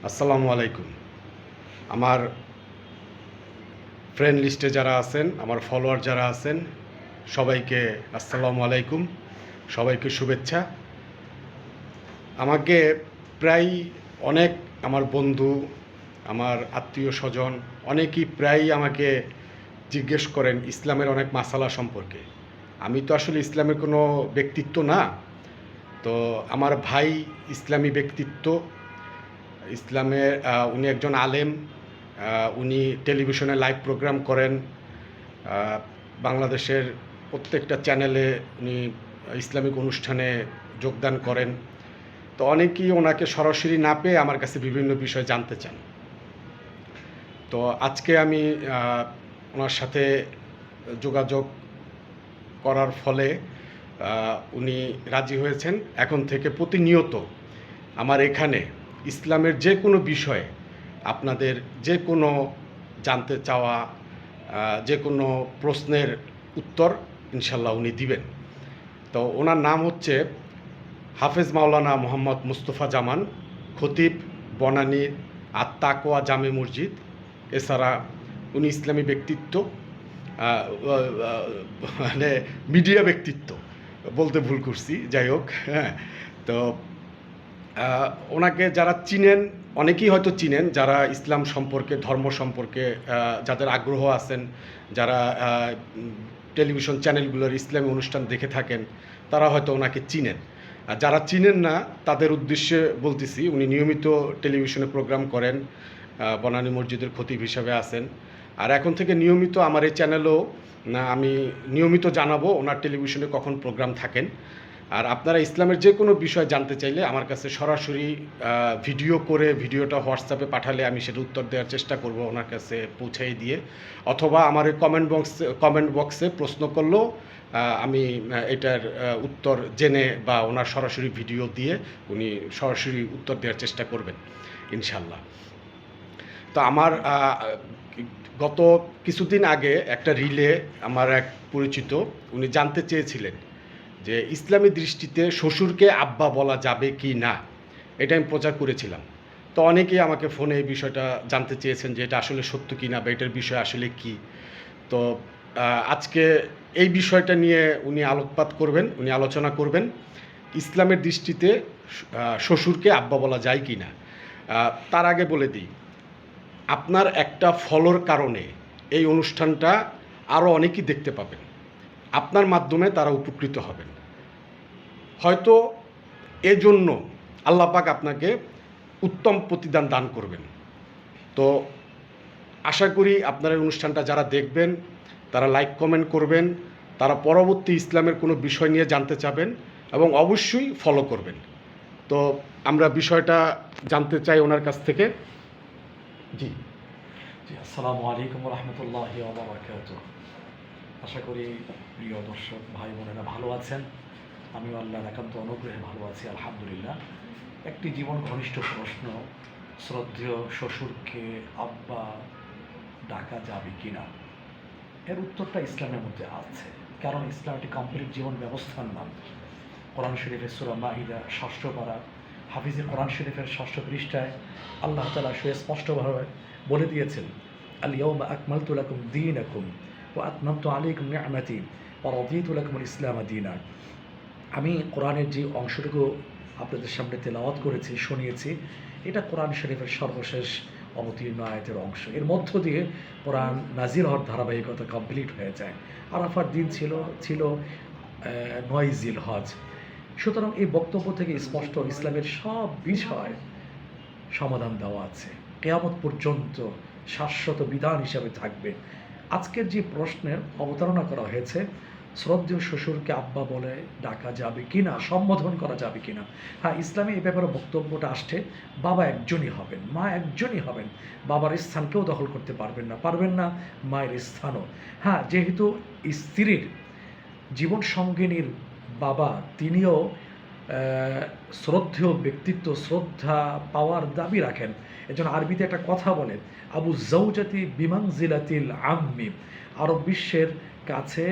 আসসালামু আলাইকুম। আমার ফ্রেন্ড লিস্টে যারা আছেন, আমার ফলোয়ার যারা আছেন, সবাইকে আসসালামু আলাইকুম, সবাইকে শুভেচ্ছা। আমাকে প্রায় অনেক আমার বন্ধু, আমার আত্মীয় স্বজন অনেকেই প্রায়ই আমাকে জিজ্ঞেস করেন ইসলামের অনেক মাসালা সম্পর্কে। আমি তো আসলে ইসলামের কোনো ব্যক্তিত্ব না। তো আমার ভাই ইসলামী ব্যক্তিত্ব, ইসলামের উনি একজন আলেম। উনি টেলিভিশনে লাইভ প্রোগ্রাম করেন। বাংলাদেশের প্রত্যেকটা চ্যানেলে উনি ইসলামিক অনুষ্ঠানে যোগদান করেন। তো অনেকেই ওনাকে সরাসরি না পেয়ে আমার কাছে বিভিন্ন বিষয় জানতে চান। তো আজকে আমি ওনার সাথে যোগাযোগ করার ফলে উনি রাজি হয়েছেন এখন থেকে প্রতিনিয়ত আমার এখানে ইসলামের যে কোনো বিষয়ে আপনাদের যে কোনো জানতে চাওয়া, যে কোনো প্রশ্নের উত্তর ইনশাল্লাহ উনি দিবেন। তো ওনার নাম হচ্ছে হাফেজ মাওলানা মোহাম্মদ মুস্তফা জামান, খতিব বনানীর আত-তাকওয়া জামে মসজিদ। এছাড়া উনি ইসলামী ব্যক্তিত্ব, মানে মিডিয়া ব্যক্তিত্ব বলতে ভুল করছি, যাই হোক। হ্যাঁ, তো ওনাকে যারা চিনেন, অনেকেই হয়তো চিনেন, যারা ইসলাম সম্পর্কে, ধর্ম সম্পর্কে যাদের আগ্রহ আছেন, যারা টেলিভিশন চ্যানেলগুলোর ইসলামী অনুষ্ঠান দেখে থাকেন, তারা হয়তো ওনাকে চিনেন। আর যারা চিনেন না তাদের উদ্দেশ্যে বলতেছি, উনি নিয়মিত টেলিভিশনে প্রোগ্রাম করেন, বনানী মসজিদের খতিব হিসাবে আছেন। আর এখন থেকে নিয়মিত আমার এই চ্যানেলেও আমি নিয়মিত জানাবো ওনার টেলিভিশনে কখন প্রোগ্রাম থাকেন। আর আপনারা ইসলামের যে কোনো বিষয় জানতে চাইলে আমার কাছে সরাসরি ভিডিও করে ভিডিওটা হোয়াটসঅ্যাপে পাঠালে আমি সেটা উত্তর দেওয়ার চেষ্টা করব ওনার কাছে পৌঁছাই দিয়ে, অথবা আমার এই কমেন্ট বক্সে প্রশ্ন করলেও আমি এটার উত্তর জেনে বা ওনার সরাসরি ভিডিও দিয়ে উনি সরাসরি উত্তর দেওয়ার চেষ্টা করবেন ইনশাল্লাহ। তো আমার গত কিছুদিন আগে একটা রিলে আমার এক পরিচিত উনি জানতে চেয়েছিলেন যে ইসলামী দৃষ্টিতে শ্বশুরকে আব্বা বলা যাবে কি না, এটা আমি প্রচার করেছিলাম। তো অনেকেই আমাকে ফোনে এই বিষয়টা জানতে চেয়েছেন যে এটা আসলে সত্য কি না বা এটার বিষয় আসলে কি। তো আজকে এই বিষয়টা নিয়ে উনি আলোকপাত করবেন, উনি আলোচনা করবেন ইসলামের দৃষ্টিতে শ্বশুরকে আব্বা বলা যায় কি না। তার আগে বলে দিই, আপনার একটা ফলোর কারণে এই অনুষ্ঠানটা আরও অনেকেই দেখতে পাবেন, আপনার মাধ্যমে তারা উপকৃত হবেন। হয়তো এজন্য আল্লাহ পাক আপনাকে উত্তম প্রতিদান দান করবেন। তো আশা করি আপনার এই অনুষ্ঠানটা যারা দেখবেন তারা লাইক কমেন্ট করবেন, তারা পরবর্তী ইসলামের কোনো বিষয় নিয়ে জানতে চাবেন এবং অবশ্যই ফলো করবেন। তো আমরা বিষয়টা জানতে চাই ওনার কাছ থেকে। জি জি, আসসালামু আলাইকুম রহমতুল্লাহি ওয়া বারাকাতুহু। আশা করি প্রিয় দর্শক ভাই বোনেরা ভালো আছেন। আমিও আল্লাহর একান্ত অনুগ্রহে ভালো আছি, আলহামদুলিল্লাহ। একটি জীবন ঘনিষ্ঠ প্রশ্ন, শ্রদ্ধেয় শ্বশুরকে আব্বা ডাকা যাবে কিনা, এর উত্তরটা ইসলামের মধ্যে আছে। কারণ ইসলাম একটি কমপ্লিট জীবন ব্যবস্থার নাম। কোরআন শরীফের সূরা মাইদা ৬ষ্ঠ পারা, হাফিজে কোরআন শরীফের ৬ষ্ঠ পৃষ্ঠায় আল্লাহ তাআলা সুস্পষ্টভাবে বলে দিয়েছেন, আল ইয়াউমা আকমালতু লাকুম দীনাকুম ওয়া আতমামতু আলাইকুম নি'মাতি ওয়া রাদিতু লাকুমুল ইসলামা দীনা। আমি কোরআনের যে অংশটুকু আপনাদের সামনে তেলাওয়াত করেছি, শুনিয়েছি, এটা কোরআন শরীফের সর্বশেষ অবতীর্ণ আয়াতের অংশ। এর মধ্য দিয়ে কোরআন নাজিল হওয়ার ধারাবাহিকতা কমপ্লিট হয়ে যায়। আরাফার দিন ছিল ৯ জিলহজ। সুতরাং এই বক্তব্য থেকে স্পষ্ট ইসলামের সব বিষয় সমাধান দেওয়া আছে, কিয়ামত পর্যন্ত শাশ্বত বিধান হিসাবে থাকবে। আজকের যে প্রশ্নের অবতারণা করা হয়েছে, শ্রদ্ধেয় শ্বশুরকে আব্বা বলে ডাকা যাবে কিনা, সম্বোধন করা যাবে কিনা। হ্যাঁ, ইসলামে এই ব্যাপারে বক্তব্যটা আসছে, বাবা একজনই হবেন, মা একজনই হবেন। বাবার স্থান কেউ দখল করতে পারবেন না মায়ের স্থানও। হ্যাঁ, যেহেতু স্ত্রীর জীবন সঙ্গিনীর বাবা তিনিও শ্রদ্ধেয় ব্যক্তিত্ব, শ্রদ্ধা পাওয়ার দাবি রাখেন। এজন্য আরবিতে একটা কথা বলে, আবু জাউজাতি বিমানজিলাতিল আম্মি। আরব বিশ্বের কাছে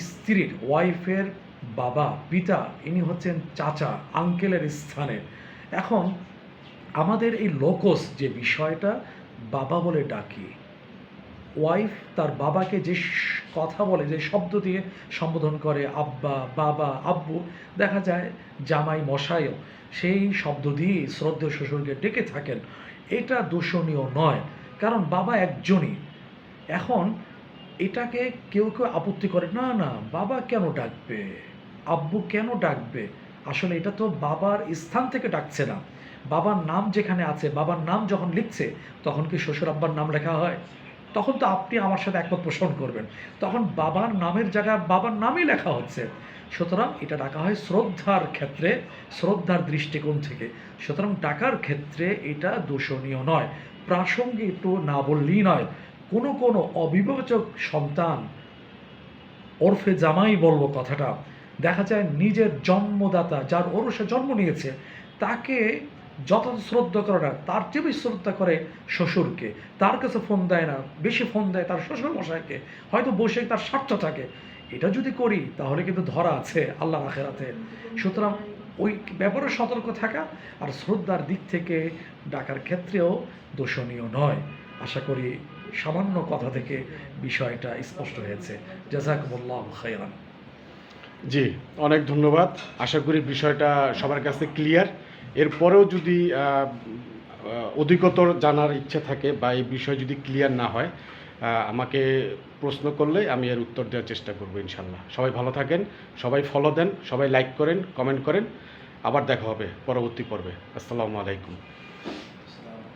স্ত্রীর, ওয়াইফের বাবা, পিতা, ইনি হচ্ছেন চাচা, আঙ্কেলের স্থানে। এখন আমাদের এই লোকস যে বিষয়টা, বাবা বলে ডাকি, ওয়াইফ তার বাবাকে যে কথা বলে, যে শব্দ দিয়ে সম্বোধন করে, আব্বা, বাবা, আব্বু, দেখা যায় জামাই মশাইও সেই শব্দ দিয়ে শ্রদ্ধেয় শ্বশুরকে ডেকে থাকেন। এটা দূষণীয় নয়, কারণ বাবা একজনই। এখন এটাকে কেউ কেউ আপত্তি করে, না না বাবা কেন ডাকবে, আব্বু কেন ডাকবে। আসলে এটা তো বাবার স্থান থেকে ডাকছে না। বাবার নাম যেখানে আছে, বাবার নাম যখন লিখছে, তখন কি শ্বশুর আব্বার নাম লেখা হয়? তখন তো আপনি আমার সাথে একমত পোষণ করবেন, তখন বাবার নামের জায়গায় বাবার নামই লেখা হচ্ছে। সুতরাং এটা ডাকা হয় শ্রদ্ধার ক্ষেত্রে, শ্রদ্ধার দৃষ্টিকোণ থেকে। সুতরাং ডাকার ক্ষেত্রে এটা দূষণীয় নয়, প্রাসঙ্গিক তো না বললেই নয়। কোনো কোনো অবিবেচক সন্তান, ওরফে জামাই বলবো কথাটা, দেখা যায় নিজের জন্মদাতা যার ওরসে জন্ম নিয়েছে তাকে যত শ্রদ্ধা করে না, তার চেয়ে বেশি শ্রদ্ধা করে শ্বশুরকে। তার কাছে ফোন দেয় না, বেশি ফোন দেয় তার শ্বশুর মশাইকে, হয়তো বসে তার স্বার্থ থাকে। এটা যদি করি তাহলে কিন্তু ধরা আছে আল্লাহ আখেরাতে। সুতরাং ওই ব্যাপারে সতর্ক থাকা, আর শ্রদ্ধার দিক থেকে ডাকার ক্ষেত্রেও দূষণীয় নয়। আশা করি সামান্য কথা থেকে বিষয়টা স্পষ্ট হয়েছে। জাযাকুমুল্লাহু খাইরান। জি, অনেক ধন্যবাদ। আশা করি বিষয়টা সবার কাছে ক্লিয়ার। এরপরেও যদি অধিকতর জানার ইচ্ছে থাকে বা এই বিষয় যদি ক্লিয়ার না হয়, আমাকে প্রশ্ন করলে আমি এর উত্তর দেওয়ার চেষ্টা করব ইনশাল্লাহ। সবাই ভালো থাকেন, সবাই ফলো দেন, সবাই লাইক করেন, কমেন্ট করেন। আবার দেখা হবে পরবর্তী পর্বে। আসসালামু আলাইকুম।